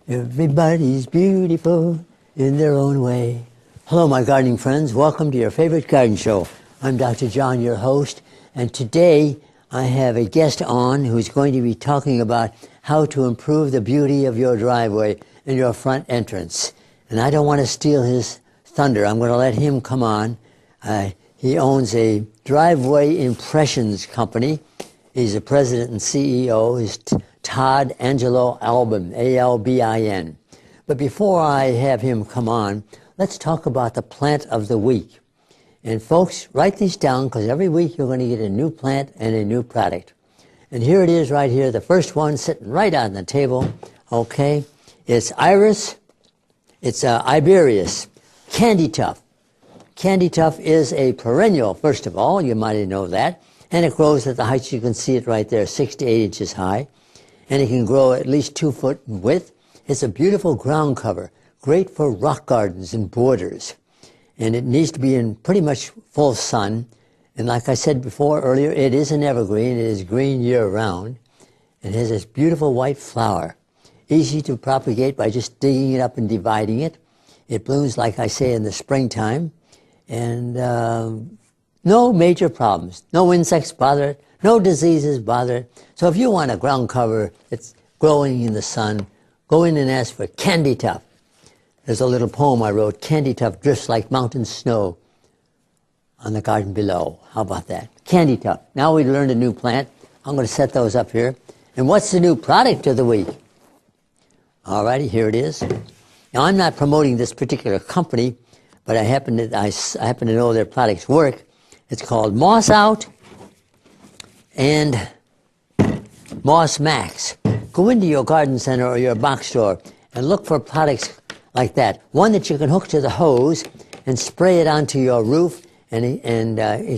Everybody's beautiful in their own way. Hello, my gardening friends. Welcome to your favorite garden show. I'm Dr. John, your host, and today I have a guest on who's going to be talking about how to improve the beauty of your driveway and your front entrance. And I don't want to steal his thunder. I'm going to let him come on. He owns a driveway impressions company. He's the president and CEO. He's Todd Angelo Albin, A-L-B-I-N. But before I have him come on, let's talk about the plant of the week. And folks, write these down because every week you're going to get a new plant and a new product. And here it is right here, the first one sitting right on the table, okay? It's Iris, it's Iberius, Candy Tuft. Candy Tuft is a perennial, first of all, you might know that, and it grows at the heights, you can see it right there, 6 to 8 inches high, and it can grow at least 2 foot in width. It's a beautiful ground cover, great for rock gardens and borders. And it needs to be in pretty much full sun. And like I said before earlier, it is an evergreen. It is green year-round. It has this beautiful white flower. Easy to propagate by just digging it up and dividing it. It blooms, like I say, in the springtime. And no major problems. No insects bother it. No diseases bother it. So if you want a ground cover that's growing in the sun, go in and ask for Candy Tuft. There's a little poem I wrote, Candy Tuft drifts like mountain snow on the garden below. How about that? Candy Tuft. Now we learned a new plant. I'm going to set those up here. And what's the new product of the week? All righty, here it is. Now I'm not promoting this particular company, but I happen to know their products work. It's called Moss Out and Moss Max. Go into your garden center or your box store and look for products like that. One that you can hook to the hose and spray it onto your roof, and you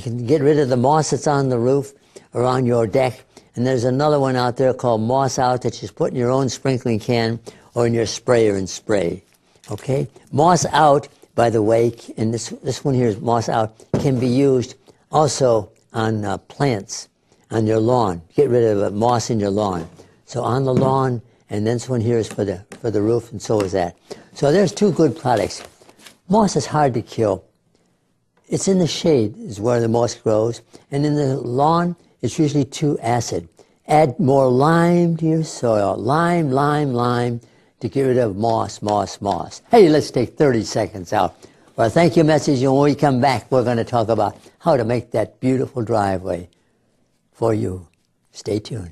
can get rid of the moss that's on the roof or on your deck. And there's another one out there called Moss Out that you put in your own sprinkling can or in your sprayer and spray. Okay? Moss Out, by the way, and this one here is Moss Out, can be used also on plants, on your lawn. Get rid of moss in your lawn. So on the lawn, and this one here is for the roof, and so is that. So there's two good products. Moss is hard to kill. It's in the shade is where the moss grows, and in the lawn, it's usually too acid. Add more lime to your soil. Lime, lime, lime, to get rid of moss, moss, moss. Hey, let's take 30 seconds out for a thank you message, and when we come back, we're going to talk about how to make that beautiful driveway for you. Stay tuned.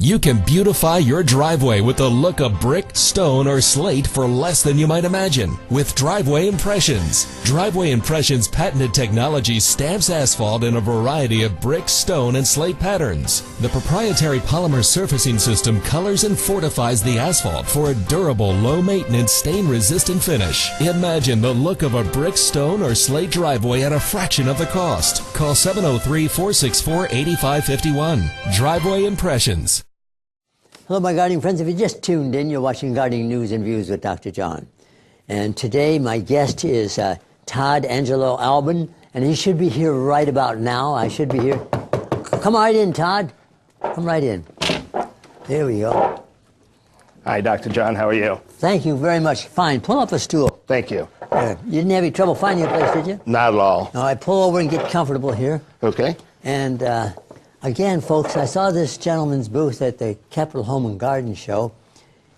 You can beautify your driveway with the look of brick, stone, or slate for less than you might imagine with Driveway Impressions. Driveway Impressions' patented technology stamps asphalt in a variety of brick, stone, and slate patterns. The proprietary polymer surfacing system colors and fortifies the asphalt for a durable, low-maintenance, stain-resistant finish. Imagine the look of a brick, stone, or slate driveway at a fraction of the cost. Call 703-464-8551. Driveway Impressions. Hello, my gardening friends. If you just tuned in, you're watching Gardening News and Views with Dr. John. And today, my guest is Todd Angelo Albin, and he should be here right about now. I should be here. Come right in, Todd. Come right in. There we go. Hi, Dr. John. How are you? Thank you very much. Fine. Pull up a stool. Thank you. You didn't have any trouble finding a place, did you? Not at all. All right, pull over and get comfortable here. Okay. And again, folks, I saw this gentleman's booth at the Capitol Home and Garden Show.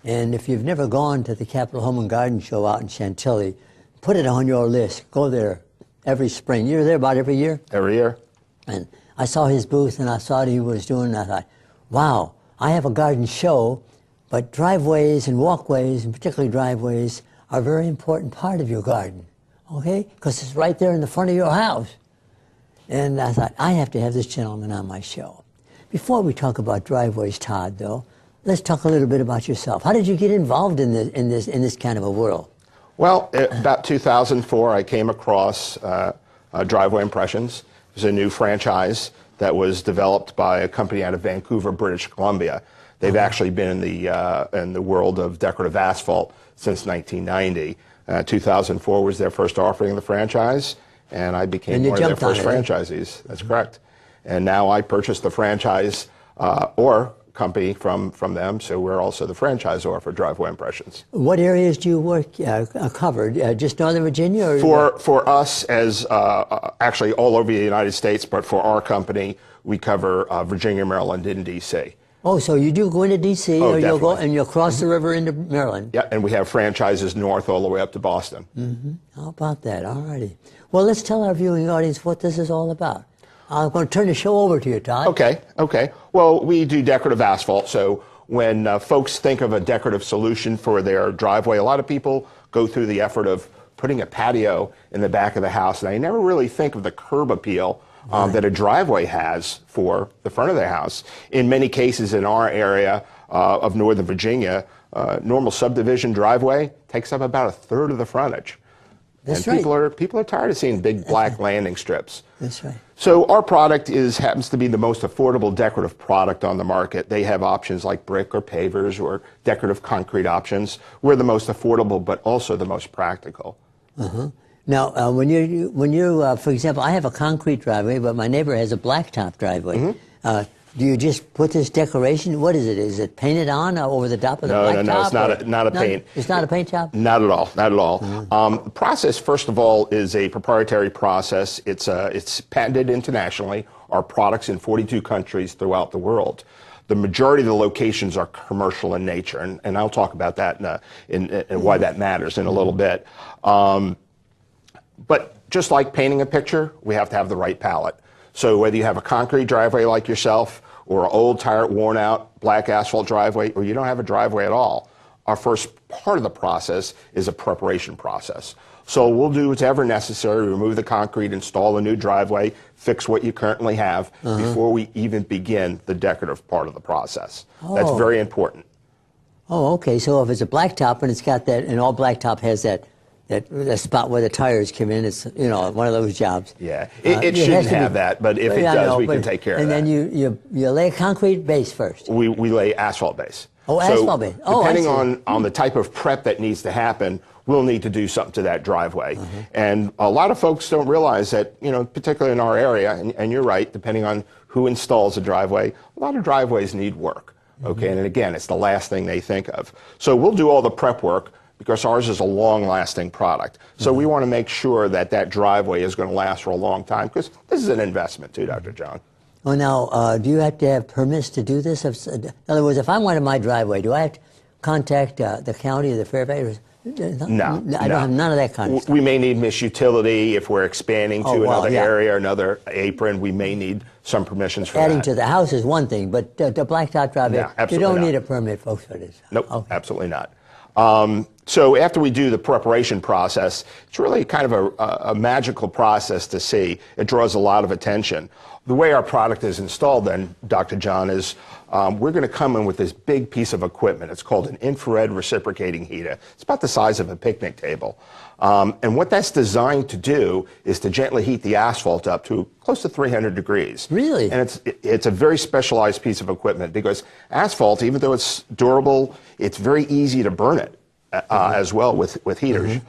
And if you've never gone to the Capitol Home and Garden Show out in Chantilly, put it on your list. Go there every spring. You're there about every year? Every year. And I saw his booth, and I saw what he was doing, and I thought, wow, I have a garden show, but driveways and walkways, and particularly driveways, are a very important part of your garden, okay? Because it's right there in the front of your house. And I thought, I have to have this gentleman on my show. Before we talk about driveways, Todd, though, let's talk a little bit about yourself. How did you get involved in this kind of a world? Well, about 2004, I came across Driveway Impressions. It was a new franchise that was developed by a company out of Vancouver, British Columbia. They've actually been in the world of decorative asphalt since 1990. 2004 was their first offering of the franchise, and I became one of their first franchisees. That's correct. And now I purchased the franchise or company from them, so we're also the franchisor for Driveway Impressions. What areas do you work covered? Just Northern Virginia? Or For us, as actually all over the United States, but for our company, we cover Virginia, Maryland, and D.C. Oh, so you do go into D.C. Oh, or you'll go definitely. and you'll cross the river into Maryland? Yeah, and we have franchises north all the way up to Boston. How about that? All righty. Well, let's tell our viewing audience what this is all about. I'm going to turn the show over to you, Todd. Okay. Well, we do decorative asphalt, so when folks think of a decorative solution for their driveway, a lot of people go through the effort of putting a patio in the back of the house, and they never really think of the curb appeal that a driveway has for the front of their house. In many cases in our area of Northern Virginia, normal subdivision driveway takes up about a third of the frontage. That's and right. people are tired of seeing big black landing strips. That's right. So our product happens to be the most affordable decorative product on the market. They have options like brick or pavers or decorative concrete options. We're the most affordable, but also the most practical. Now, when you for example, I have a concrete driveway, but my neighbor has a blacktop driveway. Do you just put this decoration? What is it? Is it painted on over the top of the blacktop? No, it's not a paint. It's not a paint job? Not at all. The process, first of all, is a proprietary process. It's patented internationally. Our products in 42 countries throughout the world. The majority of the locations are commercial in nature, and I'll talk about that and why that matters in a little bit. But just like painting a picture, we have to have the right palette. So whether you have a concrete driveway like yourself, or an old, tired, worn out black asphalt driveway, or you don't have a driveway at all, our first part of the process is a preparation process. So we'll do whatever necessary, remove the concrete, install a new driveway, fix what you currently have before we even begin the decorative part of the process. That's very important. Oh, okay. So if it's a blacktop and it's got that, and all blacktop has that spot where the tires come in, it's one of those jobs. Yeah, it shouldn't have that, but if it does, we can take care of that. And then you lay a concrete base first. We lay asphalt base. Oh, asphalt base. Oh, depending on the type of prep that needs to happen, we'll need to do something to that driveway. And a lot of folks don't realize that, particularly in our area, and you're right, depending on who installs a driveway, a lot of driveways need work. Okay, and again, it's the last thing they think of. So we'll do all the prep work, because ours is a long-lasting product. So we want to make sure that driveway is going to last for a long time, because this is an investment too, Dr. John. Well, now, do you have to have permits to do this? In other words, if I wanted my driveway, do I have to contact the county or the Fairbanks? No. I don't have none of that kind of stuff. We may need Miss Utility if we're expanding to another area or another apron. We may need some permissions for Adding that. to the house is one thing, but the blacktop driveway, you don't need a permit, folks, for this. Nope, absolutely not. So after we do the preparation process, it's really kind of a magical process to see. It draws a lot of attention. The way our product is installed then, Dr. John, is we're going to come in with this big piece of equipment. It's called an infrared reciprocating heater. It's about the size of a picnic table. And what that's designed to do is to gently heat the asphalt up to close to 300 degrees. Really? And it's a very specialized piece of equipment, because asphalt, even though it's durable, it's very easy to burn it as well with heaters.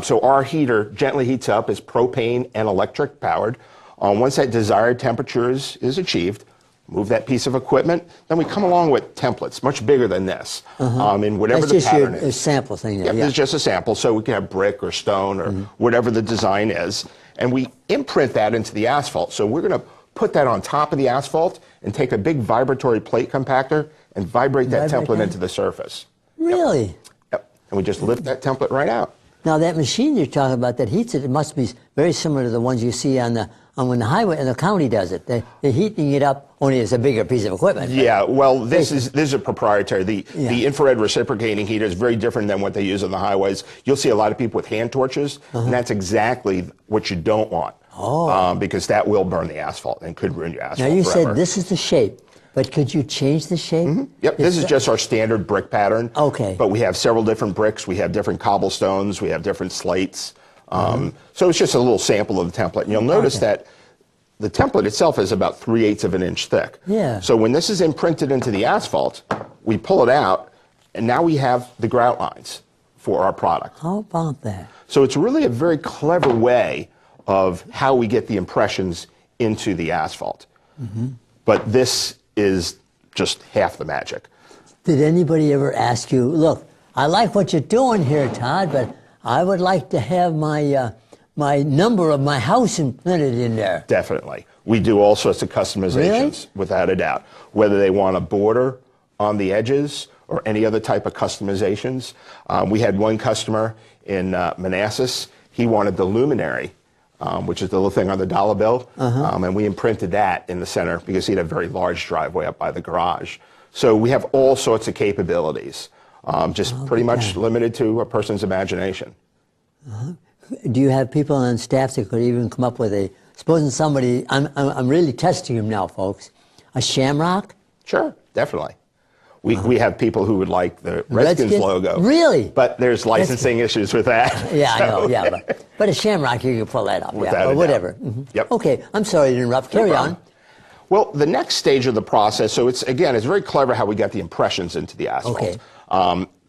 So our heater gently heats up, is propane and electric powered. Once that desired temperature is achieved, move that piece of equipment, then we come along with templates, much bigger than this, in whatever the pattern is. That's just your sample thing there, Yep, it's just a sample, so we can have brick or stone or whatever the design is, and we imprint that into the asphalt. So we're going to put that on top of the asphalt and take a big vibratory plate compactor and vibrate that template into the surface. Really? Yep, and we just lift that template right out. Now, that machine you're talking about that heats it, it must be very similar to the ones you see on when the highway and the county does it. They're heating it up, only it's a bigger piece of equipment. Yeah, well, this is a proprietary. The infrared reciprocating heater is very different than what they use on the highways. You'll see a lot of people with hand torches, and that's exactly what you don't want, because that will burn the asphalt and could ruin your asphalt Now, you forever. said this is the shape, but could you change the shape? Yep, this is just our standard brick pattern. Okay. But we have several different bricks. We have different cobblestones. We have different slates. So it's just a little sample of the template. And you'll notice that the template itself is about 3/8 of an inch thick. Yeah. So when this is imprinted into the asphalt, we pull it out, and now we have the grout lines for our product. How about that? So it's really a very clever way of how we get the impressions into the asphalt. But this is just half the magic. Did anybody ever ask you, look, I like what you're doing here, Todd, but I would like to have my my number of my house imprinted in there? Definitely. We do all sorts of customizations, Really? without a doubt. Whether they want a border on the edges or any other type of customizations. We had one customer in Manassas. He wanted the luminary, which is the little thing on the dollar bill, and we imprinted that in the center because he had a very large driveway up by the garage. So we have all sorts of capabilities, just pretty much limited to a person's imagination. Do you have people on staff that could even come up with a, supposing somebody, I'm really testing him now, folks, a shamrock? Sure, definitely. We have people who would like the Redskins logo. Really? But there's licensing issues with that. Yeah, I know, yeah. But a shamrock, you can pull that up. Without yeah, a or doubt. whatever. Yep. Okay, I'm sorry to interrupt. Carry on. Well, the next stage of the process, so it's very clever how we got the impressions into the asphalt. Okay.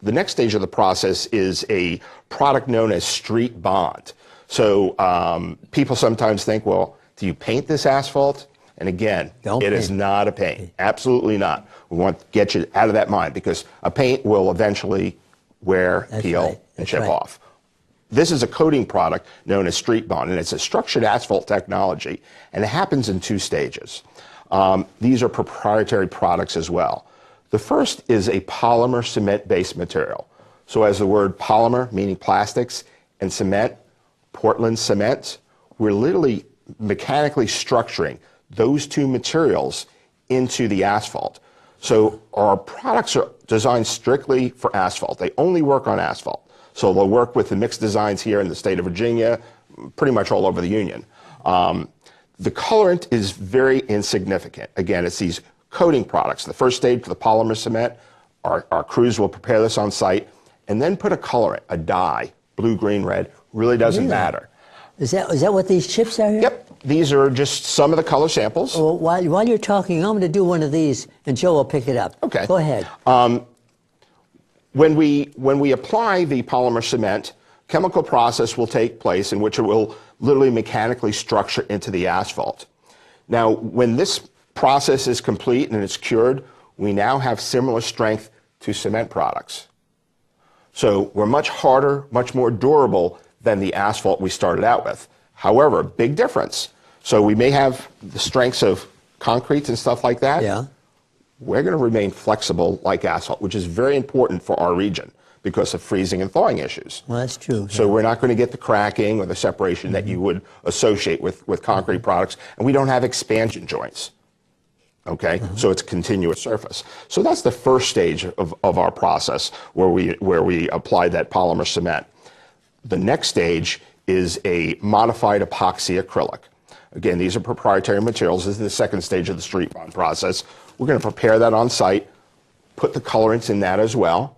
The next stage of the process is a product known as street bond. So people sometimes think, well, do you paint this asphalt? And again, it is not a paint. Absolutely not. We want to get you out of that mind because a paint will eventually wear, peel, and chip off. This is a coating product known as street bond, and it's a structured asphalt technology, and it happens in 2 stages. These are proprietary products as well. The first is a polymer cement-based material. So as the word polymer, meaning plastics, and cement, Portland cement, we're literally mechanically structuring those 2 materials into the asphalt. So our products are designed strictly for asphalt. They only work on asphalt. So they'll work with the mixed designs here in the state of Virginia, pretty much all over the union. The colorant is very insignificant. Again, it's these coating products. The first stage for the polymer cement, our crews will prepare this on site and then put a colorant, a dye, blue, green, red, really doesn't matter. Is that what these chips are here? Yep. These are just some of the color samples. Well, while you're talking, I'm going to do one of these, and Joe will pick it up. Okay. Go ahead. When we apply the polymer cement, chemical process will take place in which it will literally mechanically structure into the asphalt. Now, when this process is complete and it's cured, we now have similar strength to cement products. So we're much harder, much more durable than the asphalt we started out with. However, big difference. So we may have the strengths of concretes and stuff like that. Yeah. We're going to remain flexible like asphalt, which is very important for our region because of freezing and thawing issues. Well, that's true. So we're not going to get the cracking or the separation that you would associate with concrete products, and we don't have expansion joints. Okay, so it's a continuous surface. So that's the first stage of our process where we apply that polymer cement. The next stage is a modified epoxy acrylic. Again, these are proprietary materials. This is the second stage of the street bond process. We're going to prepare that on site, put the colorants in that as well,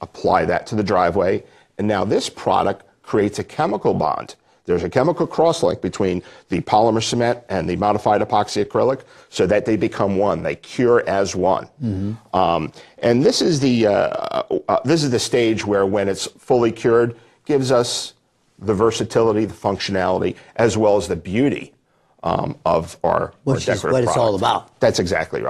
apply that to the driveway, and now this product creates a chemical bond. There's a chemical cross-link between the polymer cement and the modified epoxy acrylic so that they become one. They cure as one. And this is the stage where, when it's fully cured, gives us the versatility, the functionality, as well as the beauty of our Which is decorative what it's all product. about. That's exactly right.